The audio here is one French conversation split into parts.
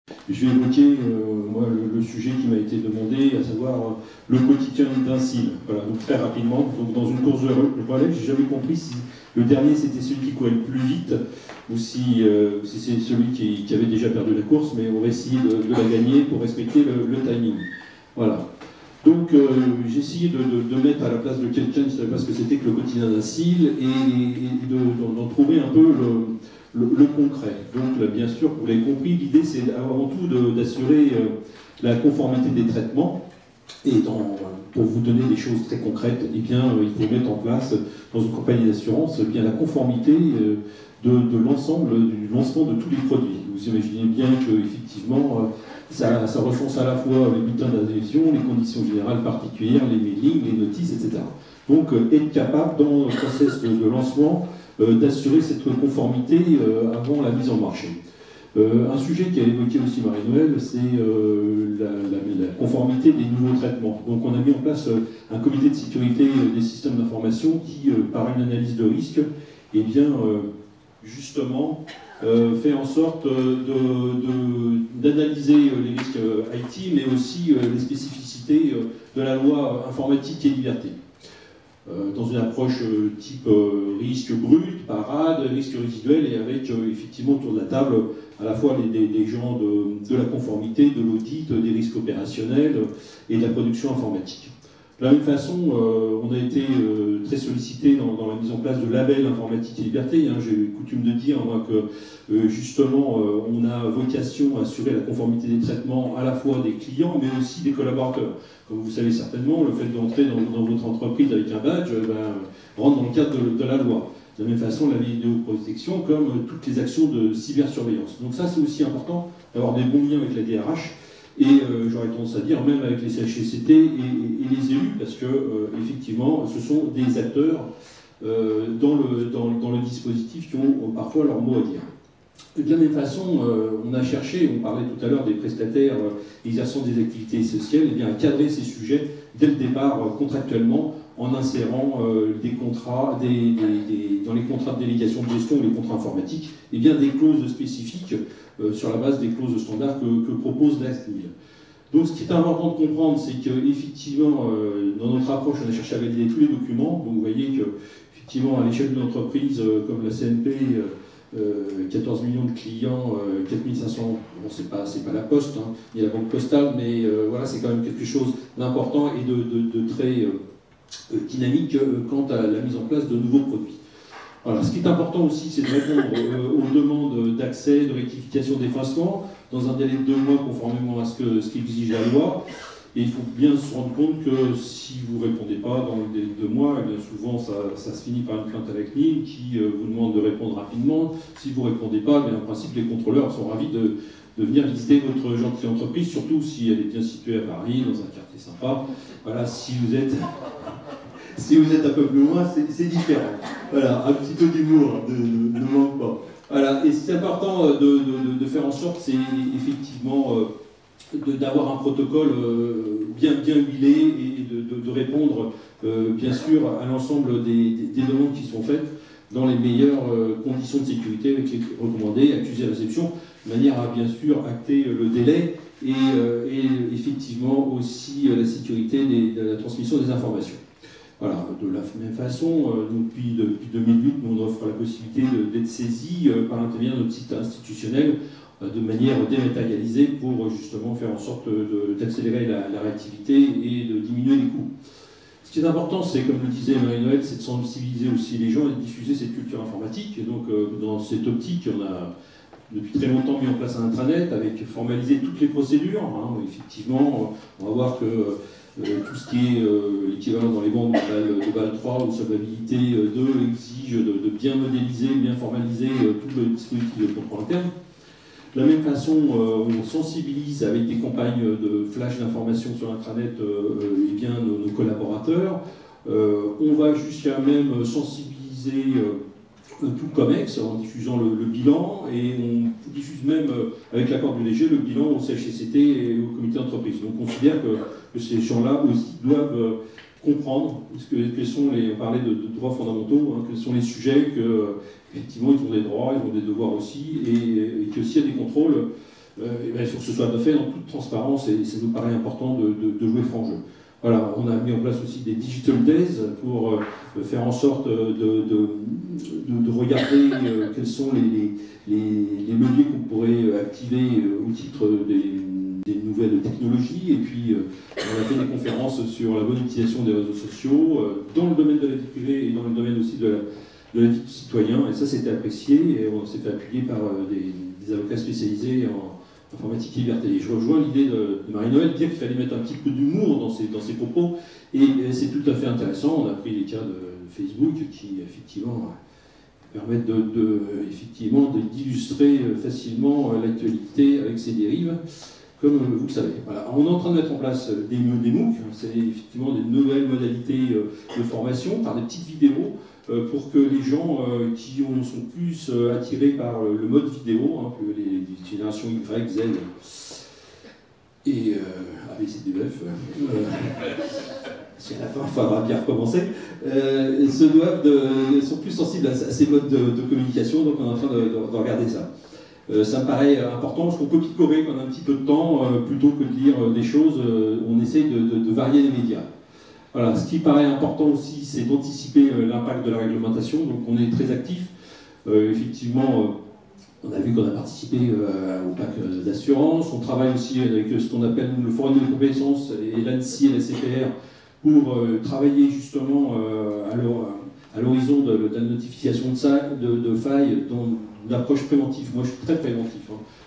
Je vais évoquer moi, le sujet qui m'a été demandé, à savoir le quotidien d'un CIL. Voilà, donc très rapidement, donc dans une course de relais, j'ai jamais compris si le dernier c'était celui qui courait le plus vite ou si c'est celui qui avait déjà perdu la course, mais on va essayer de la gagner pour respecter le timing. Voilà. Donc j'ai essayé de mettre à la place de quelqu'un qui ne savait pas ce que c'était que le quotidien d'un CIL et d'en trouver un peu le concret. Donc là, bien sûr, vous l'avez compris, l'idée c'est avant tout d'assurer la conformité des traitements. Et pour vous donner des choses très concrètes, eh bien, il faut mettre en place dans une compagnie d'assurance eh bien la conformité de l'ensemble du lancement de tous les produits. Vous imaginez bien qu'effectivement, ça recense à la fois les bulletins d'adhésion, les conditions générales particulières, les mailings, les notices, etc. Donc, être capable, dans le process de lancement, d'assurer cette conformité avant la mise en marché. Un sujet qui a évoqué aussi Marie-Noël, c'est la conformité des nouveaux traitements. Donc on a mis en place un comité de sécurité des systèmes d'information qui, par une analyse de risque, eh bien, justement, fait en sorte d'analyser les risques IT, mais aussi les spécificités de la loi informatique et liberté. Dans une approche type risque brut, parade, risque résiduel, et avec effectivement autour de la table à la fois des gens de la conformité, de l'audit, des risques opérationnels et de la production informatique. De la même façon, on a été très sollicité dans la mise en place de labels informatique et liberté. J'ai coutume de dire moi, que justement on a vocation à assurer la conformité des traitements à la fois des clients mais aussi des collaborateurs. Comme vous savez certainement, le fait d'entrer dans votre entreprise avec un badge rentre dans le cadre de la loi. De la même façon, la vidéoprotection comme toutes les actions de cybersurveillance. Donc ça, c'est aussi important d'avoir des bons liens avec la DRH et j'aurais tendance à dire même avec les CHSCT et les élus, parce que effectivement, ce sont des acteurs dans le dispositif qui ont parfois leur mot à dire. De la même façon, on a cherché, on parlait tout à l'heure des prestataires exerçant des activités essentielles, à cadrer ces sujets dès le départ contractuellement en insérant des contrats, dans les contrats de délégation de gestion ou les contrats informatiques, des clauses spécifiques sur la base des clauses standards que propose la CNIL. Donc ce qui est important de comprendre, c'est qu'effectivement, dans notre approche, on a cherché à valider tous les documents. Donc vous voyez qu'effectivement, à l'échelle d'une entreprise comme la CNP, 14 millions de clients, 4500, bon c'est pas la poste, hein, ni la banque postale, mais voilà, c'est quand même quelque chose d'important et de très dynamique quant à la mise en place de nouveaux produits. Voilà. Ce qui est important aussi, c'est de répondre aux demandes d'accès, de rectification, d'effacement, dans un délai de 2 mois conformément à ce qu'exige la loi. Et il faut bien se rendre compte que si vous ne répondez pas dans le délai de 2 mois, bien souvent ça se finit par une plainte à la CNIL qui vous demande de répondre rapidement. Si vous ne répondez pas, bien, en principe les contrôleurs sont ravis de venir visiter votre gentille entreprise, surtout si elle est bien située à Paris, dans un quartier sympa. Voilà, si vous êtes un peu plus loin, c'est différent. Voilà, un petit peu d'humour ne manque pas. Voilà, et c'est important de faire en sorte, c'est effectivement d'avoir un protocole bien huilé et de répondre bien sûr à l'ensemble des demandes qui sont faites dans les meilleures conditions de sécurité avec les recommandés, accusés, réception, de manière à bien sûr acter le délai et effectivement aussi la sécurité de la transmission des informations. Voilà, de la même façon, depuis 2008, nous on offre la possibilité d'être saisi par l'intermédiaire de notre site institutionnel de manière dématérialisée pour justement faire en sorte d'accélérer la réactivité et de diminuer les coûts. Ce qui est important, c'est, comme le disait Marie-Noël, c'est de sensibiliser aussi les gens et de diffuser cette culture informatique. Et donc, dans cette optique, on a depuis très longtemps mis en place un intranet avec formalisé toutes les procédures. Hein. Effectivement, on va voir que tout ce qui est l'équivalent dans les banques de BAL 3 ou solvabilité 2 exige de bien modéliser, bien formaliser tout le dispositif de contrôle interne. De la même façon, on sensibilise avec des campagnes de flash d'information sur l'intranet nos collaborateurs. On va jusqu'à même sensibiliser tout le COMEX en diffusant le bilan et on diffuse même, avec l'accord du DG, le bilan au CHSCT et au comité d'entreprise. Donc on considère que ces gens-là aussi doivent comprendre quels sont on parlait de droits fondamentaux, hein, quels sont les sujets, qu'effectivement ils ont des droits, ils ont des devoirs aussi, et qu'il y a des contrôles il faut que ce soit fait dans toute transparence et ça nous paraît important de jouer franc jeu. Voilà, on a mis en place aussi des Digital Days pour faire en sorte de regarder quels sont les leviers qu'on pourrait activer au titre des nouvelles technologies. Et puis, on a fait des conférences sur la bonne utilisation des réseaux sociaux dans le domaine de la vie privée et dans le domaine aussi de la vie du citoyen. Et ça, c'était apprécié et on s'est fait appuyer par des avocats spécialisés en informatique et liberté. Et je rejoins l'idée de Marie-Noël de dire qu'il fallait mettre un petit peu d'humour dans ses propos, et c'est tout à fait intéressant. On a pris les cas de Facebook qui, effectivement, permettent d'illustrer facilement l'actualité avec ses dérives, comme vous le savez. Voilà. On est en train de mettre en place des MOOC, c'est effectivement des nouvelles modalités de formation par des petites vidéos, pour que les gens qui sont plus attirés par le mode vidéo, que les générations Y, Z et ABCDEF, si à la fin il faudra bien recommencer, sont plus sensibles à ces modes de communication, donc on est en train de regarder ça. Ça me paraît important, parce qu'on copie-coller quand on a un petit peu de temps, plutôt que de lire des choses, on essaye de varier les médias. Voilà, ce qui paraît important aussi, c'est d'anticiper l'impact de la réglementation, donc on est très actif. Effectivement, on a vu qu'on a participé au pacte d'assurance, on travaille aussi avec ce qu'on appelle le Forum de compétences et l'ANSSI et la CPR pour travailler justement à l'horizon de la notification de failles dans l'approche préventive. Moi je suis très préventif.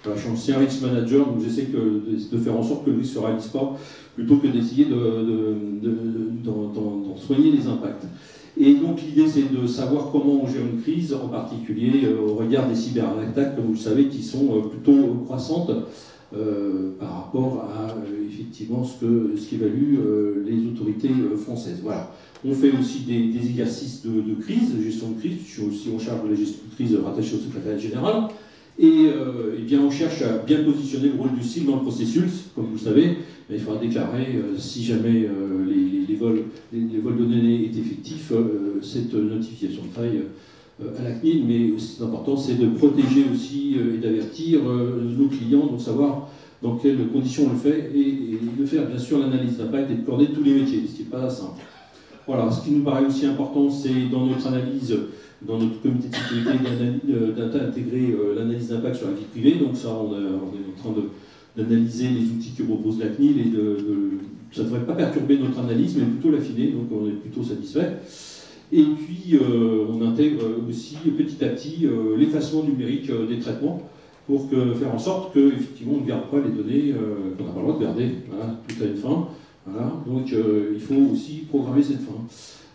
Voilà, je suis ancien risk manager, donc j'essaie de faire en sorte que le risque ne se réalise pas, plutôt que d'essayer d'en soigner les impacts. Et donc l'idée c'est de savoir comment on gère une crise, en particulier au regard des cyberattaques, comme vous le savez, qui sont plutôt croissantes par rapport à effectivement ce qu'évaluent les autorités françaises. Voilà. On fait aussi des exercices de crise, de gestion de crise. Je suis aussi en charge de la gestion de crise rattachée au secrétariat général. Et bien on cherche à bien positionner le rôle du CIL dans le processus, comme vous le savez. Mais il faudra déclarer, si jamais les vols de données est effectif, cette notification de faille à la CNIL. Mais ce qui est important, c'est de protéger aussi et d'avertir nos clients, donc savoir dans quelles conditions on le fait, et de faire bien sûr l'analyse d'impact et de coordonner tous les métiers, ce qui n'est pas simple. Voilà, ce qui nous paraît aussi important, c'est dans notre analyse, dans notre comité de sécurité, d'intégrer l'analyse d'impact sur la vie privée. Donc ça, on est en train d'analyser les outils que propose la CNIL, et ça ne devrait pas perturber notre analyse, mais plutôt l'affiner, donc on est plutôt satisfait. Et puis, on intègre aussi petit à petit l'effacement numérique des traitements, pour faire en sorte qu'effectivement on ne garde pas les données qu'on n'a pas le droit de garder. Voilà, tout a une fin. Voilà, donc il faut aussi programmer cette fin.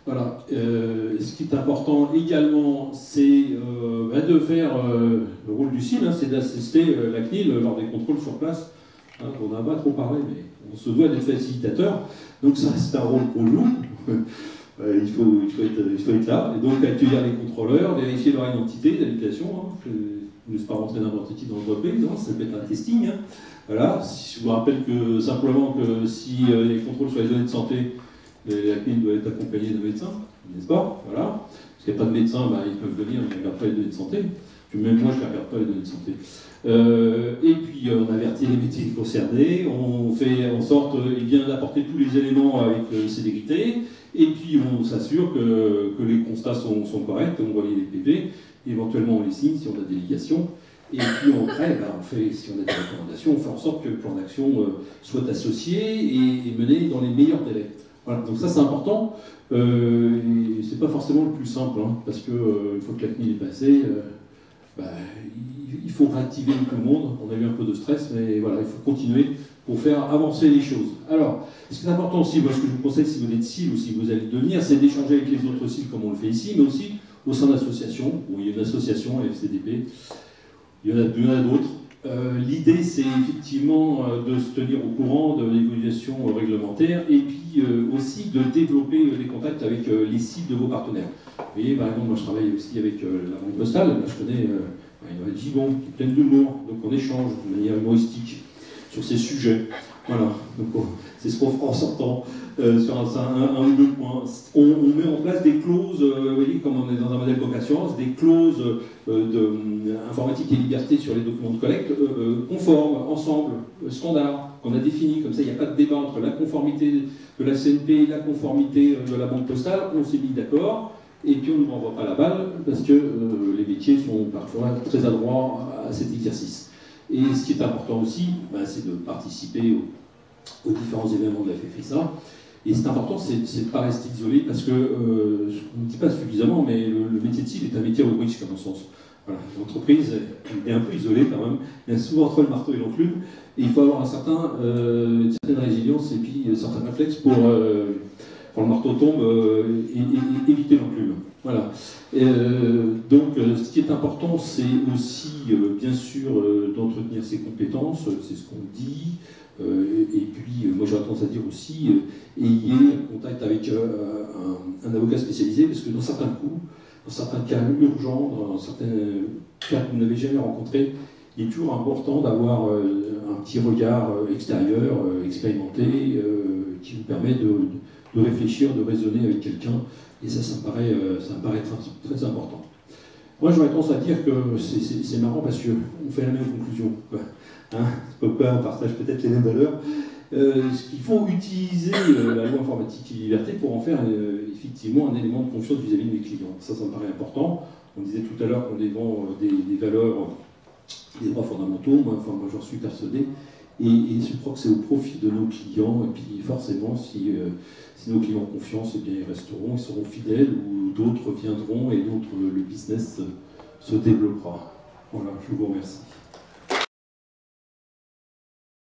Voilà. Ce qui est important également, c'est de faire le rôle du CIL, c'est d'assister la CNIL lors des contrôles sur place. On n'a pas trop parlé, mais on se doit d'être facilitateur. Donc ça, c'est un rôle qu'on joue. Il faut être là, et donc accueillir les contrôleurs, vérifier leur identité d'habitation. Ne pas rentrer n'importe qui dans l'entreprise, ça peut être un testing. Voilà. Je vous rappelle simplement que si les contrôles sur les données de santé, la CNIL doit être accompagnée d'un médecin, n'est-ce pas? Voilà. Parce qu'il n'y a pas de médecin, ils peuvent venir, ils ne regardent pas les données de santé. Même moi, je ne regarde pas les données de santé. Et puis, on avertit les métiers concernés, on fait en sorte d'apporter tous les éléments avec célérité, et puis on s'assure que les constats sont corrects, on relie les PV, éventuellement on les signe si on a délégation, et puis après, on fait, si on a des recommandations, on fait en sorte que le plan d'action soit associé et mené dans les meilleurs délais. Voilà, donc ça c'est important, et c'est pas forcément le plus simple, parce que une fois que la CNIL est passée, il faut réactiver tout le monde. On a eu un peu de stress, mais voilà, il faut continuer pour faire avancer les choses. Alors, ce qui est important aussi, moi ce que je vous conseille si vous êtes CIL ou si vous allez le devenir, c'est d'échanger avec les autres CIL comme on le fait ici, mais aussi au sein d'associations, où il y a une association, FCDP, il y en a d'autres. L'idée, c'est effectivement de se tenir au courant de l'évolution réglementaire, et puis aussi de développer les contacts avec les sites de vos partenaires. Vous voyez, par exemple, moi je travaille aussi avec la Banque Postale, là, je connais Marie-Noël Gigon, qui est pleine d'humour, donc on échange de manière humoristique sur ces sujets. Voilà, donc c'est ce qu'on fera en sortant sur un ou deux points. On met en place des clauses, vous voyez, comme on est dans un modèle co-assurance, des clauses informatique et liberté sur les documents de collecte conformes, ensemble, standards, qu'on a définis. Comme ça, il n'y a pas de débat entre la conformité de la CNP et la conformité de la banque postale. On s'est mis d'accord, et puis on ne nous renvoie pas la balle, parce que les métiers sont parfois très adroits à cet exercice. Et ce qui est important aussi, c'est de participer aux différents événements de la FFSA. Et c'est important, c'est de ne pas rester isolé, parce que, on ne dit pas suffisamment, mais le métier de cible est un métier à haut risque, à mon sens. Voilà. L'entreprise est un peu isolée quand même, il y a souvent entre le marteau et l'enclume, et il faut avoir une certaine résilience et puis certains réflexes pour, quand le marteau tombe, et éviter l'enclume. Voilà. Donc, ce qui est important, c'est aussi, bien sûr, d'entretenir ses compétences, c'est ce qu'on dit. Et puis, moi j'aurais tendance à dire aussi, ayez un contact avec un avocat spécialisé, parce que dans certains coups, dans certains cas urgents, dans certains cas que vous n'avez jamais rencontrés, il est toujours important d'avoir un petit regard extérieur, expérimenté, qui vous permet de réfléchir, de raisonner avec quelqu'un, et ça me paraît très important. Moi j'aurais tendance à dire que c'est marrant parce qu'on fait la même conclusion. Hein, pourquoi on partage peut-être les mêmes valeurs. Il faut utiliser la loi informatique et liberté pour en faire effectivement un élément de confiance vis-à-vis de mes clients. Ça me paraît important. On disait tout à l'heure qu'on défend des valeurs, des droits fondamentaux. Moi j'en suis persuadé. Et je crois que c'est au profit de nos clients. Et puis forcément, si nos clients ont confiance, eh bien, ils resteront, ils seront fidèles, ou d'autres viendront et d'autres, le business se développera. Voilà, je vous remercie.